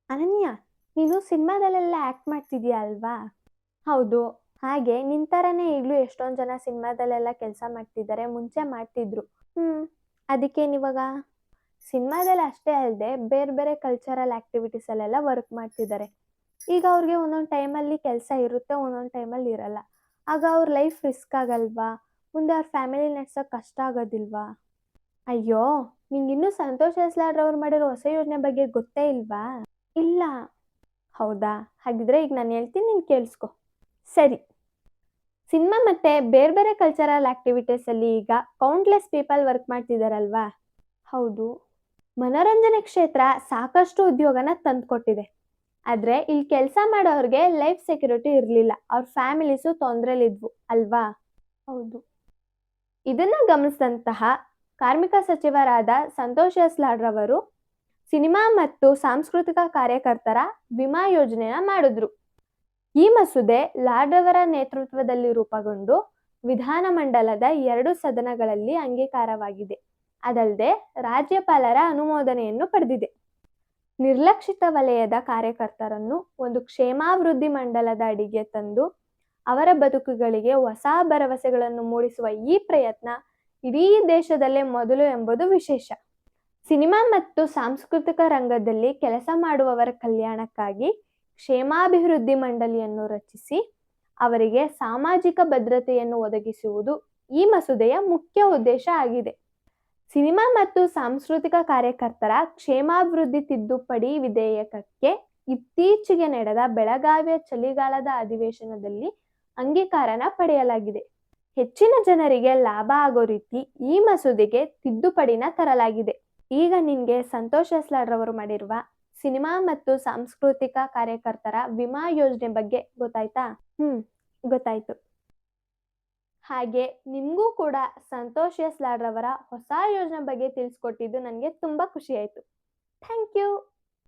ಅನನ್ಯ, ನೀನು ಸಿನಿಮಾದಲ್ಲೆಲ್ಲ ಆಕ್ಟ್ ಮಾಡ್ತಿದ್ಯಾ ಅಲ್ವಾ? ಹೌದು. ಹಾಗೆ ನಿನ್ ಥರನೇ ಈಗ್ಲೂ ಎಷ್ಟೊಂದ್ ಜನ ಸಿನಿಮಾದಲ್ಲೆಲ್ಲ ಕೆಲಸ ಮಾಡ್ತಿದ್ದಾರೆ, ಮುಂಚೆ ಮಾಡ್ತಿದ್ರು. ಹ್ಮ್. ಅದಕ್ಕೇನಿವಾಗ? ಸಿನಿಮಾದಲ್ಲಿ ಅಷ್ಟೇ ಅಲ್ಲದೆ ಬೇರೆ ಬೇರೆ ಕಲ್ಚರಲ್ ಆಕ್ಟಿವಿಟೀಸ್ ಅಲ್ಲೆಲ್ಲ ವರ್ಕ್ ಮಾಡ್ತಿದ್ದಾರೆ. ಈಗ ಅವ್ರಿಗೆ ಒಂದೊಂದು ಟೈಮಲ್ಲಿ ಕೆಲಸ ಇರುತ್ತೆ, ಒಂದೊಂದು ಟೈಮಲ್ಲಿ ಇರಲ್ಲ. ಆಗ ಅವ್ರ ಲೈಫ್ ರಿಸ್ಕ್ ಆಗಲ್ವಾ? ಮುಂದೆ ಅವ್ರ ಫ್ಯಾಮಿಲಿ ನಡ್ಸೋಕ್ ಕಷ್ಟ ಆಗೋದಿಲ್ವಾ? ಅಯ್ಯೋ, ನಿಂಗಿನ್ನೂ ಸಂತೋಷ್ ಹೆಸ್ಲಾರ್ ಅವ್ರು ಮಾಡಿರೋ ಹೊಸ ಯೋಜನೆ ಬಗ್ಗೆ ಗೊತ್ತೇ ಇಲ್ವಾ? ಇಲ್ಲ. ಹೌದಾ? ಹಾಗಿದ್ರೆ ಈಗ ನಾನು ಹೇಳ್ತೀನಿ, ನೀನು ಕೇಳಿಸ್ಕೊ. ಸರಿ. ಸಿನಿಮಾ ಮತ್ತೆ ಬೇರೆ ಬೇರೆ ಕಲ್ಚರಲ್ ಆಕ್ಟಿವಿಟೀಸ್ ಅಲ್ಲಿ ಈಗ ಕೌಂಟ್ಲೆಸ್ ಪೀಪಲ್ ವರ್ಕ್ ಮಾಡ್ತಿದಾರಲ್ವಾ? ಹೌದು. ಮನೋರಂಜನೆ ಕ್ಷೇತ್ರ ಸಾಕಷ್ಟು ಉದ್ಯೋಗನ ತಂದ್ಕೊಟ್ಟಿದೆ. ಆದ್ರೆ ಇಲ್ಲಿ ಕೆಲಸ ಮಾಡೋರ್ಗೆ ಲೈಫ್ ಸೆಕ್ಯೂರಿಟಿ ಇರಲಿಲ್ಲ. ಅವ್ರ ಫ್ಯಾಮಿಲೀಸು ತೊಂದ್ರೆಲಿದ್ವು ಅಲ್ವಾ? ಹೌದು. ಇದನ್ನ ಗಮನಿಸಿದಂತಹ ಕಾರ್ಮಿಕ ಸಚಿವರಾದ ಸಂತೋಷ್ ಎಸ್ ರವರು ಸಿನಿಮಾ ಮತ್ತು ಸಾಂಸ್ಕೃತಿಕ ಕಾರ್ಯಕರ್ತರ ವಿಮಾ ಯೋಜನೆನ ಮಾಡಿದ್ರು. ಈ ಮಸೂದೆ ಲಾಡ್ರವರ ನೇತೃತ್ವದಲ್ಲಿ ರೂಪುಗೊಂಡು ವಿಧಾನಮಂಡಲದ 2 ಸದನಗಳಲ್ಲಿ ಅಂಗೀಕಾರವಾಗಿದೆ. ಅದಲ್ಲದೆ ರಾಜ್ಯಪಾಲರ ಅನುಮೋದನೆಯನ್ನು ಪಡೆದಿದೆ. ನಿರ್ಲಕ್ಷಿತ ವಲಯದ ಕಾರ್ಯಕರ್ತರನ್ನು ಒಂದು ಕ್ಷೇಮಾಭಿವೃದ್ಧಿ ಮಂಡಲದ ಅಡಿಗೆ ತಂದು ಅವರ ಬದುಕುಗಳಿಗೆ ಹೊಸ ಭರವಸೆಗಳನ್ನು ಮೂಡಿಸುವ ಈ ಪ್ರಯತ್ನ ಇಡೀ ದೇಶದಲ್ಲೇ ಮೊದಲು ಎಂಬುದು ವಿಶೇಷ. ಸಿನಿಮಾ ಮತ್ತು ಸಾಂಸ್ಕೃತಿಕ ರಂಗದಲ್ಲಿ ಕೆಲಸ ಮಾಡುವವರ ಕಲ್ಯಾಣಕ್ಕಾಗಿ ಕ್ಷೇಮಾಭಿವೃದ್ಧಿ ಮಂಡಳಿಯನ್ನು ರಚಿಸಿ ಅವರಿಗೆ ಸಾಮಾಜಿಕ ಭದ್ರತೆಯನ್ನು ಒದಗಿಸುವುದು ಈ ಮಸೂದೆಯ ಮುಖ್ಯ ಉದ್ದೇಶ ಆಗಿದೆ. ಸಿನಿಮಾ ಮತ್ತು ಸಾಂಸ್ಕೃತಿಕ ಕಾರ್ಯಕರ್ತರ ಕ್ಷೇಮಾಭಿವೃದ್ಧಿ ತಿದ್ದುಪಡಿ ವಿಧೇಯಕಕ್ಕೆ ಇತ್ತೀಚೆಗೆ ನಡೆದ ಬೆಳಗಾವಿಯ ಚಳಿಗಾಲದ ಅಧಿವೇಶನದಲ್ಲಿ ಅಂಗೀಕಾರನ ಪಡೆಯಲಾಗಿದೆ. ಹೆಚ್ಚಿನ ಜನರಿಗೆ ಲಾಭ ಆಗೋ ರೀತಿ ಈ ಮಸೂದೆಗೆ ತಿದ್ದುಪಡಿನ ತರಲಾಗಿದೆ. ಈಗ ನಿನ್ಗೆ ಸಂತೋಷ್ ಹೆಸ್ಲಾರ್ ರವರು ಮಾಡಿರುವ ಸಿನಿಮಾ ಮತ್ತು ಸಾಂಸ್ಕೃತಿಕ ಕಾರ್ಯಕರ್ತರ ವಿಮಾ ಯೋಜನೆ ಬಗ್ಗೆ ಗೊತ್ತಾಯ್ತಾ? ಗೊತ್ತಾಯ್ತು. ಹಾಗೆ ನಿಮಗೂ ಕೂಡ ಸಂತೋಷ್ ಎಸ್ ಲಾಡ್ ರವರ ಹೊಸ ಯೋಜನೆ ಬಗ್ಗೆ ತಿಳಿಸ್ಕೊಟ್ಟಿದ್ದು ನನಗೆ ತುಂಬ ಖುಷಿ ಆಯಿತು. Thank you.